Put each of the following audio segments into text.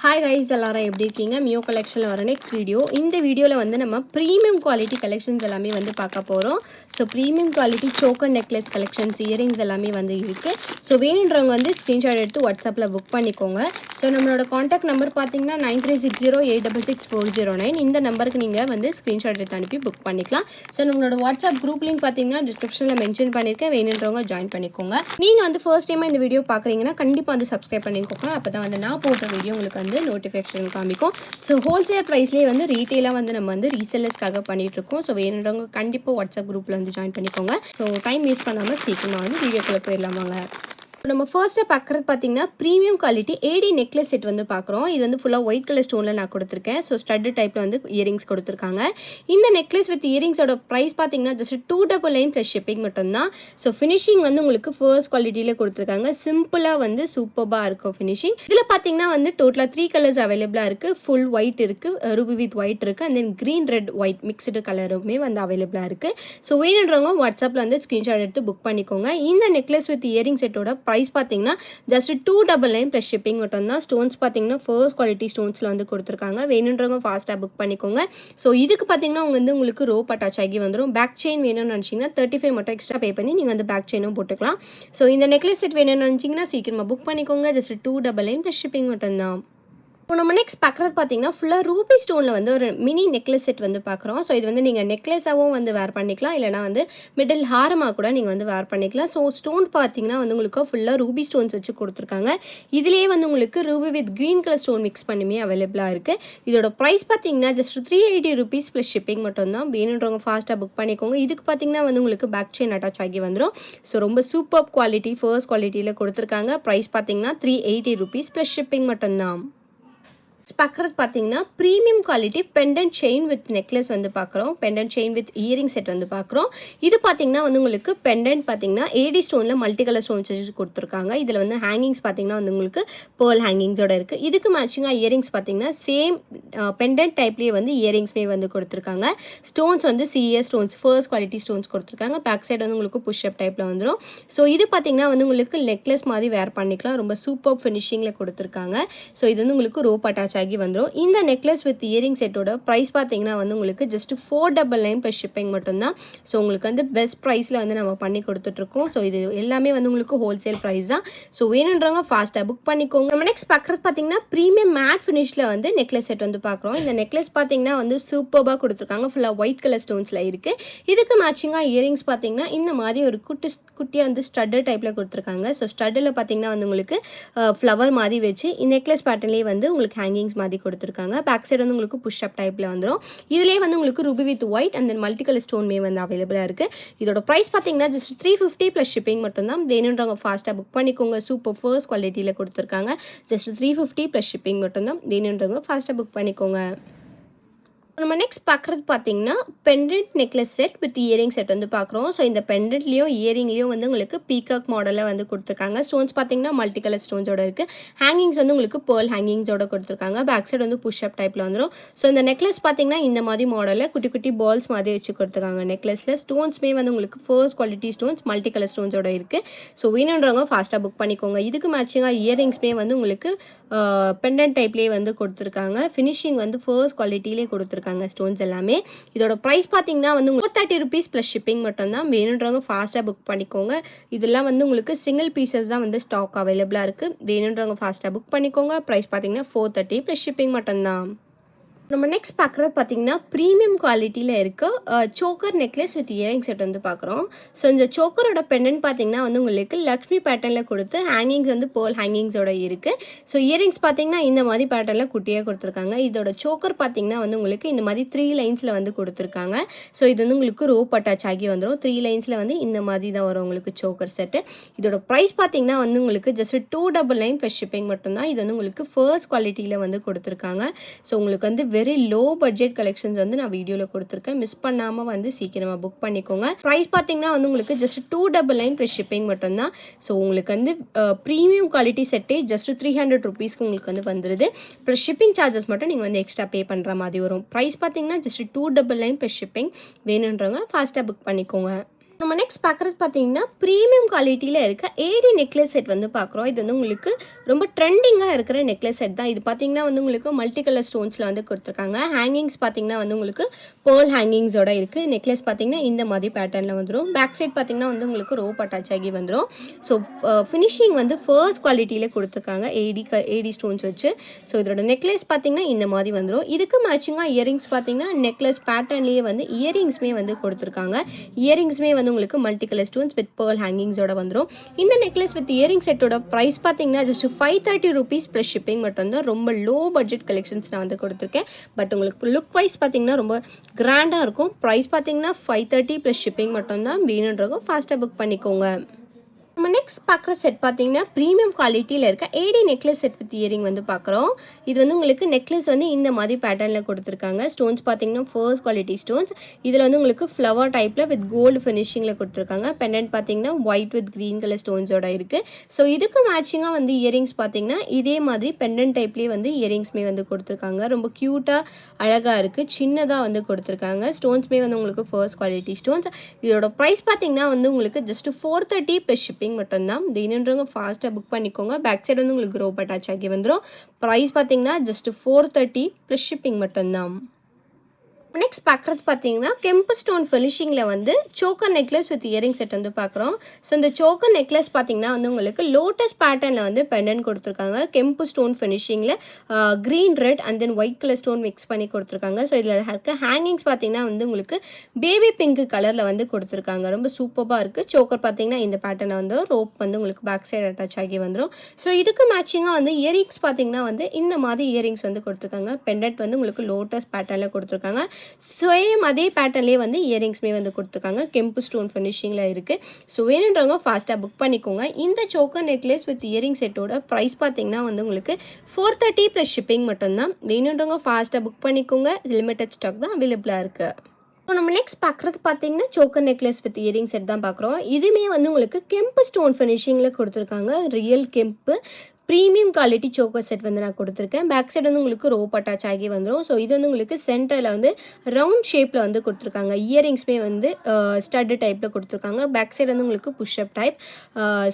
Hi guys, எல்லாரும் எப்படி இருக்கீங்க? மியோ கலெக்ஷனில் வர நெக்ஸ்ட் வீடியோ. இந்த வீடியோவில் வந்து நம்ம ப்ரீமியம் குவாலிட்டி கலெக்ஷன்ஸ் எல்லாமே வந்து பார்க்க போகிறோம். So premium quality choker necklace collections, earrings எல்லாமே வந்து இருக்குது. ஸோ வேணுன்றவங்க வந்து ஸ்க்ரீன்ஷாட் எடுத்து வாட்ஸ்அப்பில் புக் பண்ணிக்கோங்க. ஸோ நம்மளோட காண்டாக்ட் நம்பர் பார்த்தீங்கன்னா 9360866409. இந்த நம்பருக்கு நீங்கள் வந்து ஸ்க்ரீன்ஷாட் எடுத்து அனுப்பி புக் பண்ணிக்கலாம். ஸோ நம்மளோட வாட்ஸ்அப் குரூப் லிங்க் பார்த்தீங்கன்னா டிஸ்கிரிப்ஷனில் மென்ஷன் பண்ணியிருக்கேன். வேணுன்றவங்க ஜாயின் பண்ணிக்கோங்க. நீங்கள் வந்து ஃபர்ஸ்ட் டைமாக இந்த வீடியோ பார்க்குறீங்கன்னா கண்டிப்பாக வந்து சப்ஸ்கிரைப் பண்ணிக்கோங்க. அப்போ தான் வந்து நான் போடுற வீடியோ உங்களுக்கு வந்து நோட்டிஃபிகேஷன் காமிக்கும். ஸோ ஹோல்சேல் ப்ரைஸ்லேயே வந்து ரீட்டெயிலாக வந்து நம்ம வந்து ரீசெல்லர்ஸ்க்காக பண்ணிகிட்ருக்கோம். ஸோ வேணுன்றவங்க கண்டிப்பாக வாட்ஸ்அப் குரூப்பில் வந்து ஜாயின் பண்ணிக்கோங்க. ஸோ டைம் வேஸ்ட் பண்ணாமல் சீக்கிரமாக வந்து வீடியோக்குள்ளே போயிடலாம் வாங்க. நம்ம ஃபர்ஸ்ட்டு பார்க்குறது பார்த்தீங்கன்னா premium quality AD necklace set வந்து பார்க்குறோம். இது வந்து ஃபுல்லாக ஒயிட் கலர் ஸ்டோனில் நான் கொடுத்துருக்கேன். ஸோ ஸ்டட்டு டைப்பில் வந்து இயரிங்ஸ் கொடுத்துருக்காங்க. இந்த நெக்லஸ் வித் இயரிங்ஸோட ப்ரைஸ் பார்த்தீங்கன்னா ஜஸ்ட் 299 ப்ளஸ் ஷிப்பிங் மட்டும்தான். ஸோ ஃபினிஷிங் வந்து உங்களுக்கு ஃபர்ஸ்ட் குவாலிட்டியில் கொடுத்துருக்காங்க. சிம்பிளாக வந்து சூப்பராக இருக்கும் ஃபினிஷிங். இதில் பார்த்தீங்கன்னா வந்து டோட்டலாக 3 கலர்ஸ் அவைலபிளாக இருக்குது. ஃபுல் ஒயிட் இருக்குது, ரூபி வித் ஒயிட் இருக்குது, and then green red white mixed கலருமே வந்து அவைலபிளாக இருக்குது. ஸோ வேணுன்றவங்க வாட்ஸ்அப்பில் வந்து ஸ்க்ரீன்ஷாட் எடுத்து புக் பண்ணிக்கோங்க. இந்த நெக்லஸ் வித் இயரிங் செட்டோட ப்ரைஸ் பார்த்தீங்கன்னா ஜஸ்ட் 299 ப்ளஸ் ஷிப்பிங் மட்டும்தான். ஸ்டோன்ஸ் பார்த்தீங்கன்னா ஃபர்ஸ்ட் குவாலிட்டி ஸ்டோன்ஸில் வந்து கொடுத்துருக்காங்க. வேணுன்றவங்க ஃபாஸ்ட்டாக புக் பண்ணிக்கோங்க. ஸோ இதுக்கு பார்த்தீங்கன்னா உங்களுக்கு ரோப் அட்டாச் ஆகி வந்துடும். பேக் செயின் வேணும்னு நினச்சிங்கன்னா 35 மட்டும் எக்ஸ்ட்ரா பே பண்ணி நீங்கள் வந்து பேக் செயினும் போட்டுக்கலாம். ஸோ இந்த நெக்லஸ் செட் வேணும்னு நினச்சிங்கன்னா சீக்கிரமாக புக் பண்ணிக்கோங்க. ஜஸ்ட் 299 ப்ளஸ் ஷிப்பிங் மட்டும்தான். இப்போ நம்ம நெக்ஸ்ட் பார்க்குறது பார்த்தீங்கன்னா ஃபுல்லாக ரூபி ஸ்டோனில் வந்து ஒரு மினி நெக்லஸ் செட் வந்து பார்க்குறோம். ஸோ இது வந்து நீங்கள் நெக்லஸாகவும் வந்து வேர் பண்ணிக்கலாம், இல்லைனா வந்து மிடில் ஹாரமாக கூட நீங்கள் வந்து வேர் பண்ணிக்கலாம். ஸோ ஸ்டோன் பார்த்தீங்கன்னா வந்து உங்களுக்கு ஃபுல்லாக ரூபி ஸ்டோன்ஸ் வச்சு கொடுத்துருக்காங்க. இதுலேயே வந்து உங்களுக்கு ruby with green colour stone mix பண்ணியுமே அவைலபிளாக இருக்குது. இதோட ப்ரைஸ் பார்த்தீங்கன்னா ஜஸ்ட் 380 ருபீஸ் ப்ளஸ் ஷிப்பிங் மட்டும்தான். வேணுன்றவங்க ஃபாஸ்ட்டாக புக் பண்ணிக்கோங்க. இதுக்கு பார்த்தீங்கன்னா வந்து உங்களுக்கு பேக் செயின் அட்டாச் ஆகி வந்துடும். ஸோ ரொம்ப சூப்பர் குவாலிட்டி ஃபர்ஸ்ட் குவாலிட்டியில் கொடுத்துருக்காங்க. ப்ரைஸ் பார்த்தீங்கன்னா 380 ருபீஸ் ப்ளஸ் ஷிப்பிங் மட்டும்தான். பார்க்குறது பார்த்தீங்கன்னா premium quality pendant chain with necklace வந்து பார்க்குறோம். Pendant chain with earring set வந்து பார்க்குறோம். இது பார்த்தீங்கன்னா வந்து உங்களுக்கு பெண்டன்ட் பார்த்தீங்கன்னா ஏடி ஸ்டோனில் மல்டி கலர் ஸ்டோன்ஸ் வச்சு கொடுத்துருக்காங்க. இதில் வந்து ஹேங்கிங்ஸ் பார்த்தீங்கன்னா வந்து உங்களுக்கு பேர்ல் ஹேங்கிங்ஸோட இருக்குது. இதுக்கு மேட்சிங்காக இயரிங்ஸ் பார்த்தீங்கன்னா சேம் பெண்டன்ட் டைப்லேயே வந்து இயரிங்ஸ்மே வந்து கொடுத்துருக்காங்க. ஸ்டோன்ஸ் வந்து CS stones first quality stones கொடுத்துருக்காங்க. பேக் சைடு வந்து உங்களுக்கு புஷ்அப் டைப்பில் வந்துடும். ஸோ இது பார்த்தீங்கன்னா வந்து உங்களுக்கு நெக்லஸ் மாதிரி வேர் பண்ணிக்கலாம். ரொம்ப சூப்பர் ஃபினிஷிங்கில் கொடுத்துருக்காங்க. ஸோ இது வந்து உங்களுக்கு ரோப் அட்டாச் ஆகி வந்துடும். இந்த நெக்லஸ் வித் இயரிங் செட்டோட ப்ரைஸ் பார்த்தீங்கன்னா வந்து உங்களுக்கு ஜஸ்ட் 499 ப்ளஸ் ஷிப்பிங் மட்டும்தான். ஸோ உங்களுக்கு வந்து பெஸ்ட் ப்ரைஸில் வந்து நம்ம பண்ணி கொடுத்துட்ருக்கோம். ஸோ இது எல்லாமே வந்து உங்களுக்கு ஹோல்சேல் ப்ரைஸ் தான். ஸோ வேணுன்றவங்க ஃபாஸ்ட்டாக புக் பண்ணிக்கோங்க. நம்ம நெக்ஸ்ட் பார்க்குறது பார்த்தீங்கன்னா ப்ரீமியம் மேட் ஃபினிஷில் வந்து நெக்லஸ் செட் வந்து பார்க்குறோம். இந்த நெக்லஸ் பார்த்தீங்கன்னா வந்து சூப்பராக கொடுத்துருக்காங்க. ஃபுல்லாக ஒயிட் கலர் ஸ்டோன்ஸில் இருக்குது. இதுக்கு மேட்சிங்காக இயரிங்ஸ் பார்த்தீங்கன்னா இந்த மாதிரி ஒரு குட்டியாக வந்து ஸ்டட்டு டைப்பில் கொடுத்துருக்காங்க. ஸோ ஸ்டட்டில் பார்த்தீங்கன்னா வந்து உங்களுக்கு ஃப்ளவர் மாதிரி வச்சு நெக்லஸ் பேட்டர்ன்லேயே வந்து உங்களுக்கு ஹேங்கிங்ஸ் மாதிரி கொடுத்துருக்காங்க. பேக் சைடு வந்து உங்களுக்கு புஷ் அப் டைப்பில் வந்துடும். இதுலேயே வந்து உங்களுக்கு ruby with white and then multi colour ஸ்டோன்மே வந்து அவைலபிளாக இருக்குது. இதோட ப்ரைஸ் பார்த்தீங்கன்னா ஜஸ்ட் 350 ப்ளஸ் ஷிப்பிங் மட்டும்தான். வேணுன்றவங்க ஃபாஸ்ட்டாக புக் பண்ணிக்கோங்க. சூப்பர் ஃபர்ஸ்ட் குவாலிட்டியில் கொடுத்துருக்காங்க. ஜஸ்ட் 350 ப்ளஸ் ஷிப்பிங் மட்டும்தான். வேணுன்றவங்க ஃபாஸ்ட்டாக புக் பண்ணிக்கோங்க. நம்ம நெக்ஸ்ட் பார்க்குறது பார்த்தீங்கன்னா pendant necklace set with earring set வந்து பார்க்குறோம். ஸோ இந்த பெண்டன்ட்லேயும் இயரிங்லேயும் வந்து உங்களுக்கு பீகாக் மாடலில் வந்து கொடுத்துருக்காங்க. ஸ்டோன்ஸ் பார்த்தீங்கன்னா மல்டி கலர் ஸ்டோன்ஸோட இருக்குது. ஹேங்கிங்ஸ் வந்து உங்களுக்கு பேர்ல் ஹேங்கிங்ஸோட கொடுத்துருக்காங்க. பேக் சைடு வந்து புஷ் அப் டைப்பில் வந்துடும். ஸோ இந்த நெக்லஸ் பார்த்தீங்கன்னா இந்த மாதிரி மாடலில் குட்டி குட்டி பால்ஸ் மாதிரி வச்சு கொடுத்துருக்காங்க. நெக்லஸில் ஸ்டோன்ஸ்மே வந்து உங்களுக்கு first quality stones multi colour ஸ்டோன்ஸோட இருக்குது. ஸோ வேணுன்றவங்க ஃபாஸ்ட்டாக புக் பண்ணிக்கோங்க. இதுக்கு மேட்சிங்காக இயரிங்ஸ்மே வந்து உங்களுக்கு பெண்டன்ட் டைப்லேயே வந்து கொடுத்துருக்காங்க. ஃபினிஷிங் வந்து ஃபர்ஸ்ட் குவாலிட்டிலே கொடுத்துருக்காங்க ஸ்டோன்ஸ் எல்லாமே. இதோட ப்ரைஸ் பார்த்தீங்கன்னா வந்து 430 ருபீஸ் ப்ளஸ் ஷிப்பிங் மட்டும்தான். வேணுன்றவங்க ஃபாஸ்ட்டாக புக் பண்ணிக்கோங்க. இதெல்லாம் வந்து உங்களுக்கு சிங்கிள் பீசஸ் தான் வந்து ஸ்டாக் அவைலபிளாக இருக்குது. வேணுன்றவங்க ஃபாஸ்ட்டாக புக் பண்ணிக்கோங்க. ப்ரைஸ் பார்த்தீங்கன்னா 430 ப்ளஸ் ஷிப்பிங் மட்டும்தான். நம்ம நெக்ஸ்ட் பார்க்குறது பார்த்தீங்கன்னா ப்ரீமியம் குவாலிட்டியில் இருக்க choker necklace with earring set வந்து பார்க்குறோம். ஸோ இந்த சோக்கரோட பெண்டன்ட் பார்த்தீங்கன்னா வந்து உங்களுக்கு லக்ஷ்மி பேட்டர்னில் கொடுத்து ஹேங்கிங்ஸ் வந்து பேர்ல் ஹேங்கிங்ஸோட இருக்குது. ஸோ இயரிங்ஸ் பார்த்தீங்கன்னா இந்த மாதிரி பேட்டர்னில் குட்டியாக கொடுத்துருக்காங்க. இதோட சோக்கர் பார்த்தீங்கன்னா வந்து உங்களுக்கு இந்த மாதிரி 3 லைன்ஸில் வந்து கொடுத்துருக்காங்க. ஸோ இது வந்து உங்களுக்கு ரோப் அட்டாச் ஆகி வந்துடும். 3 லைன்ஸில் வந்து இந்த மாதிரி தான் வரும் உங்களுக்கு சோக்கர் செட்டு. இதோட ப்ரைஸ் பார்த்தீங்கன்னா வந்து உங்களுக்கு ஜஸ்ட் 299 ப்ளஸ் ஷிப்பிங் மட்டும்தான். இது வந்து உங்களுக்கு ஃபர்ஸ்ட் குவாலிட்டியில் வந்து கொடுத்துருக்காங்க. ஸோ உங்களுக்கு வந்து வெரி லோ பட்ஜெட் கலெக்ஷன்ஸ் வந்து நான் வீடியோவில் கொடுத்துருக்கேன். மிஸ் பண்ணாமல் வந்து சீக்கிரமாக புக் பண்ணிக்கோங்க. ப்ரைஸ் பார்த்தீங்கன்னா வந்து உங்களுக்கு ஜஸ்ட் 299 ப்ளஸ் ஷிப்பிங் மட்டும்தான். ஸோ உங்களுக்கு வந்து ப்ரீமியம் குவாலிட்டி செட்டே ஜஸ்ட் 300 ருபீஸ்க்கு உங்களுக்கு வந்து வந்துடுது. ப்ளஸ் ஷிப்பிங் சார்ஜஸ் மட்டும் நீங்கள் வந்து எக்ஸ்ட்ரா பே பண்ணுற மாதிரி வரும். ப்ரைஸ் பார்த்தீங்கன்னா ஜஸ்ட் 299 ப்ளஸ் ஷிப்பிங். வேணுன்றவங்க ஃபாஸ்ட்டாக புக் பண்ணிக்கோங்க. நம்ம நெக்ஸ்ட் பார்க்குறது பார்த்தீங்கன்னா ப்ரீமியம் குவாலிட்டியில் இருக்க ஏடி நெக்லஸ் செட் வந்து பார்க்குறோம். இது வந்து உங்களுக்கு ரொம்ப ட்ரெண்டிங்காக இருக்கிற நெக்லஸ் செட் தான். இது பார்த்தீங்கன்னா வந்து உங்களுக்கு மல்டி கலர் ஸ்டோன்ஸில் வந்து கொடுத்துருக்காங்க. ஹேங்கிங்ஸ் பார்த்தீங்கன்னா வந்து உங்களுக்கு பேர்ல் ஹேங்கிங்ஸோட இருக்குது. நெக்லஸ் பார்த்தீங்கன்னா இந்த மாதிரி பேட்டர்னில் வந்துடும். பேக் சைட் பார்த்தீங்கன்னா வந்து உங்களுக்கு ரோப் அட்டாச் ஆகி வந்துடும். ஸோ ஃபினிஷிங் வந்து ஃபர்ஸ்ட் குவாலிட்டியில் கொடுத்துருக்காங்க ஏடி ஸ்டோன்ஸ் வச்சு. ஸோ இதோட நெக்லஸ் பார்த்தீங்கன்னா இந்த மாதிரி வந்துடும். இதுக்கு மேட்சிங்காக இயரிங்ஸ் பார்த்தீங்கன்னா நெக்லஸ் பேட்டர்ன்லேயே வந்து இயரிங்ஸுமே வந்து கொடுத்துருக்காங்க. இயரிங்ஸுமே வந்து உங்களுக்கு multi colour stones with pearl ஹேங்கிங்ஸோட வந்துடும். இந்த நெக்லஸ் வித் இயரிங் செட்டோட ப்ரைஸ் பார்த்தீங்கன்னா ஜஸ்ட் 530 rupees ப்ளஸ் ஷிப்பிங் மட்டும் தான். ரொம்ப லோ பட்ஜெட் கலெக்ஷன்ஸ் நான் வந்து கொடுத்துருக்கேன். பட் உங்களுக்கு லுக் வைஸ் பார்த்தீங்கன்னா ரொம்ப கிராண்டாக இருக்கும். ப்ரைஸ் பார்த்தீங்கன்னா 530 ப்ளஸ் ஷிப்பிங் மட்டும் தான். வேணுன்றவங்க ஃபாஸ்ட்டாக புக் பண்ணிக்கோங்க. நம்ம நெக்ஸ்ட் பார்க்குற செட் பார்த்தீங்கன்னா ப்ரீமியம் குவாலிட்டியில் இருக்க ஏடி நெக்லஸ் செட் வித் இயரிங் வந்து பார்க்குறோம். இது வந்து உங்களுக்கு நெக்லஸ் வந்து இந்த மாதிரி பேட்டர்னில் கொடுத்துருக்காங்க. ஸ்டோன்ஸ் பார்த்தீங்கன்னா ஃபர்ஸ்ட் குவாலிட்டி ஸ்டோன்ஸ். இதில் வந்து உங்களுக்கு ஃப்ளவர் டைப்பில் வித் கோல்டு ஃபினிஷிங்கில் கொடுத்துருக்காங்க. பெண்டன்ட் பார்த்தீங்கன்னா ஒயிட் வித் க்ரீன் கலர் ஸ்டோன்ஸோட இருக்குது. ஸோ இதுக்கு மேட்சிங்காக வந்து இயரிங்ஸ் பார்த்தீங்கன்னா இதே மாதிரி பெண்டன்ட் டைப்லேயே வந்து இயரிங்ஸ்மே வந்து கொடுத்துருக்காங்க. ரொம்ப க்யூட்டாக அழகாக இருக்குது. சின்னதாக வந்து கொடுத்துருக்காங்க. ஸ்டோன்ஸ்மே வந்து உங்களுக்கு ஃபர்ஸ்ட் குவாலிட்டி ஸ்டோன்ஸ். இதோட ப்ரைஸ் பார்த்தீங்கன்னா வந்து உங்களுக்கு ஜஸ்ட் 430 ப்ளஸ் ஷிப்பிங் மட்டும்தான். வேணுன்றவங்க ஃபாஸ்ட்டாக புக் பண்ணிக்கோங்க. பேக் சைடு வந்து உங்களுக்கு ரோப் அட்டாச் ஆகி வந்துடும். ப்ரைஸ் பார்த்தீங்கன்னா ஜஸ்ட் 430 ப்ளஸ் ஷிப்பிங் மட்டும்தான். நெக்ஸ்ட் பார்க்குறது பார்த்தீங்கன்னா கெம்பு ஸ்டோன் ஃபினிஷிங்கில் வந்து choker necklace with earring set வந்து பார்க்குறோம். ஸோ இந்த சோக்கர் நெக்லஸ் பார்த்தீங்கன்னா வந்து உங்களுக்கு லோட்டஸ் பேட்டர்னில் வந்து பெண்டன்ட் கொடுத்துருக்காங்க. கெம்பு ஸ்டோன் ஃபினிஷிங்கில் green red and then white colour stone mix பண்ணி கொடுத்துருக்காங்க. ஸோ இதில் இருக்க ஹேங்கிங்ஸ் பார்த்தீங்கன்னா வந்து உங்களுக்கு பேபி பிங்க் கலரில் வந்து கொடுத்துருக்காங்க. ரொம்ப சூப்பராக இருக்குது. சோக்கர் பார்த்தீங்கன்னா இந்த பேட்டர்னை வந்து ரோப் வந்து உங்களுக்கு பேக் சைடு அட்டாச் ஆகி வந்துடும். ஸோ இதுக்கு மேட்சிங்காக வந்து இயரிங்ஸ் பார்த்தீங்கன்னா வந்து இந்த மாதிரி இயரிங்ஸ் வந்து கொடுத்துருக்காங்க. பெண்டன்ட் வந்து உங்களுக்கு லோட்டஸ் பேட்டர்னில் கொடுத்துருக்காங்க. சேம் அதே பேட்டர்ன்லேயே வந்து இயரிங்ஸ்மே வந்து கொடுத்துருக்காங்க. கெம்பு ஸ்டோன் ஃபினிஷிங்கில் இருக்குது. ஸோ வேணுன்றவங்க ஃபாஸ்ட்டாக புக் பண்ணிக்கோங்க. இந்த சோக்கர் நெக்லஸ் வித் இயரிங் செட்டோட ப்ரைஸ் பார்த்தீங்கன்னா வந்து உங்களுக்கு 430 ப்ளஸ் ஷிப்பிங் மட்டும்தான். வேணுன்றவங்க ஃபாஸ்ட்டாக புக் பண்ணிக்கோங்க. லிமிட்டட் ஸ்டாக் தான் அவைலபிளாக இருக்குது. ஸோ நம்ம நெக்ஸ்ட் பார்க்குறது பார்த்தீங்கன்னா choker necklace with earring set தான் பார்க்குறோம். இதுவுமே வந்து உங்களுக்கு கெம்பு ஸ்டோன் ஃபினிஷிங்கில் கொடுத்துருக்காங்க. ரியல் கெம்பு ப்ரீமியம் குவாலிட்டி சோக்கர் செட் வந்து நான் கொடுத்துருக்கேன். பேக் சைடு வந்து உங்களுக்கு ரோப் அட்டாச் ஆகி வந்துடும். ஸோ இது வந்து உங்களுக்கு சென்டரில் வந்து ரவுண்ட் ஷேப்பில் வந்து கொடுத்துருக்காங்க. இயரிங்ஸ்மே வந்து ஸ்டட்டு டைப்பில் கொடுத்துருக்காங்க. பேக் சைடு வந்து உங்களுக்கு புஷ்அப் டைப்.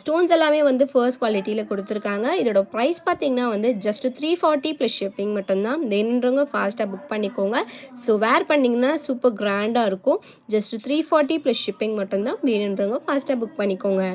ஸ்டோன்ஸ் எல்லாமே வந்து ஃபர்ஸ்ட் குவாலிட்டியில் கொடுத்துருக்காங்க. இதோட ப்ரைஸ் பார்த்தீங்கன்னா வந்து ஜஸ்ட் 340 ப்ளஸ் ஷிப்பிங் மட்டும்தான். வேணுன்றவங்க ஃபாஸ்ட்டாக புக் பண்ணிக்கோங்க. ஸோ வேர் பண்ணிங்கன்னா சூப்பர் கிராண்டாக இருக்கும். ஜஸ்ட் 340 ப்ளஸ் ஷிப்பிங் மட்டும்தான். வேணுன்றவங்க ஃபாஸ்ட்டாக புக் பண்ணிக்கோங்க.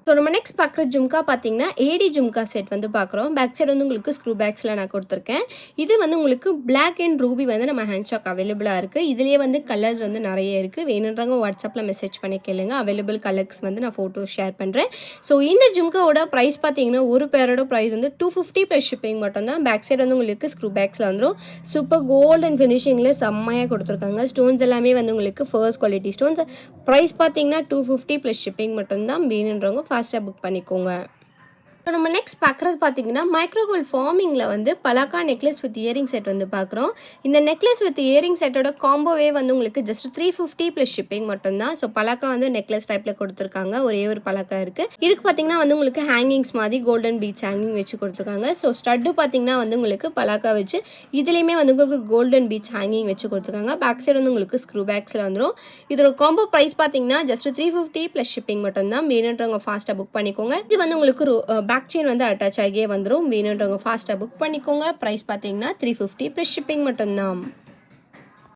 ஸோ நம்ம நெக்ஸ்ட் பார்க்குற ஜும்கா பார்த்தீங்கன்னா ஏடி ஜும்கா செட் வந்து பார்க்குறோம். பேக் சைடு வந்து உங்களுக்கு ஸ்க்ரூ பேக்ஸில் நான் கொடுத்துருக்கேன். இது வந்து உங்களுக்கு பிளாக் அண்ட் ரூபி வந்து நம்ம ஹேண்ட் ஸ்டாக் அவைலபிளாக இருக்குது. இதுலேயே வந்து கலர்ஸ் வந்து நிறைய இருக்குது. வேணுன்றவங்க வாட்ஸ்அப்பில் மெசேஜ் பண்ணி கேளுங்க. அவைலபிள் கலர்ஸ் வந்து நான் ஃபோட்டோ ஷேர் பண்ணுறேன். ஸோ இந்த ஜும்காவோட ப்ரைஸ் பார்த்தீங்கன்னா ஒரு பேரோட ப்ரைஸ் வந்து 250 ப்ளஸ் ஷிப்பிங் மட்டும்தான். பேக் சைடு வந்து உங்களுக்கு ஸ்க்ரூ பேக்ஸில் வந்துடும். சூப்பர் கோல்ட் அண்ட் ஃபினிஷிங்கில் செம்மையாக கொடுத்துருக்காங்க. ஸ்டோன்ஸ் எல்லாமே வந்து உங்களுக்கு ஃபர்ஸ்ட் குவாலிட்டி ஸ்டோன்ஸ். ப்ரைஸ் பார்த்தீங்கன்னா 250 ப்ளஸ் ஷிப்பிங் மட்டும்தான். வேணுன்றவங்க ஃபாஸ்ட்டாக புக் பண்ணிக்கோங்க. இப்போ நம்ம நெக்ஸ்ட் பார்க்குறது பார்த்தீங்கன்னா மைக்ரோகோல்ட் ஃபார்மிங்கில் வந்து பலாக்கா நெக்லஸ் வித் இயரிங் செட் வந்து பார்க்குறோம். இந்த நெக்லஸ் வித் இயரிங் செட்டோட காம்போவே வந்து உங்களுக்கு ஜஸ்ட் 350 ப்ளஸ் ஷிப்பிங் மட்டும்தான். ஸோ பலாக்கா வந்து நெக்லஸ் டைப்பில் கொடுத்துருக்காங்க. ஒரே ஒரு பலாக்கா இருக்குது. இதுக்கு பார்த்தீங்கன்னா வந்து உங்களுக்கு ஹேங்கிங்ஸ் மாதிரி கோல்டன் பீட்ஸ் ஹேங்கிங் வச்சு கொடுத்துருக்காங்க. ஸோ ஸ்டட்டு பார்த்தீங்கன்னா வந்து உங்களுக்கு பலாக்கா வச்சு இதுலேயுமே வந்து உங்களுக்கு கோல்டன் பீட்ஸ் ஹேங்கிங் வச்சு கொடுத்துருக்காங்க. பேக் சைடு வந்து உங்களுக்கு ஸ்க்ரூ பேக்ஸில் வந்துடும். இதோட காம்போ ப்ரைஸ் பார்த்தீங்கன்னா ஜஸ்ட் 350 ப்ளஸ் ஷிப்பிங் மட்டும்தான். வேணுன்றவங்க ஃபாஸ்ட்டாக புக் பண்ணிக்கோங்க. இது வந்து உங்களுக்கு பேக் செயின் வந்து அட்டாச் ஆகியே வந்துடும். வேணுன்றவங்க ஃபாஸ்ட்டாக புக் பண்ணிக்கோங்க. ப்ரைஸ் பார்த்தீங்கன்னா 350 ப்ளஸ் ஷிப்பிங் மட்டும்தான்.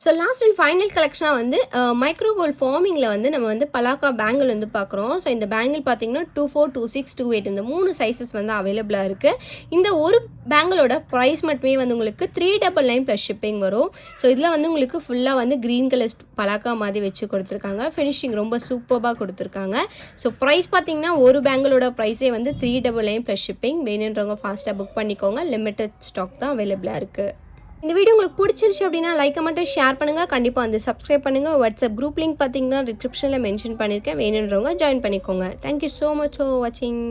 ஸோ லாஸ்ட் அண்ட் ஃபைனல் கலெக்ஷனாக வந்து மைக்ரோ கோல்ட் ஃபார்மிங்கில் வந்து நம்ம வந்து பலாக்கா பேங்கிள் வந்து பார்க்குறோம். ஸோ இந்த பேங்கிள் பார்த்தீங்கன்னா 24, 26, 28 இந்த 3 சைஸஸ் வந்து அவைலபிளாக இருக்குது. இந்த ஒரு பேங்கிளோட ப்ரைஸ் மட்டுமே வந்து உங்களுக்கு 399 ப்ளஸ் ஷிப்பிங் வரும். ஸோ இதில் வந்து உங்களுக்கு ஃபுல்லாக வந்து க்ரீன் கலர் பலாக்கா மாதிரி வச்சு கொடுத்துருக்காங்க. ஃபினிஷிங் ரொம்ப சூப்பராக கொடுத்துருக்காங்க. ஸோ ப்ரைஸ் பார்த்தீங்கன்னா ஒரு பேங்கிளோட ப்ரைஸே வந்து 399 ப்ளஸ் ஷிப்பிங். வேணுன்றவங்க ஃபாஸ்ட்டாக புக் பண்ணிக்கோங்க. லிமிட்டட் ஸ்டாக் தான் அவைலபிளாக இருக்குது. இந்த வீடியோ உங்களுக்கு பிடிச்சிருச்சு அப்படின்னா லைக் மட்டும் ஷேர் பண்ணுங்கள். கண்டிப்பாக வந்து சப்ஸ்கிரைப் பண்ணுங்கள். வாட்ஸ்அப் குரூப் லிங்க் பார்த்தீங்கன்னா டிஸ்கிரிப்ஷனில் மென்ஷன் பண்ணியிருக்கேன். வேணுன்றவங்க ஜாயின் பண்ணிக்கோங்க. தேங்க்யூ ஸோ மச் ஃபார் வாட்சிங்.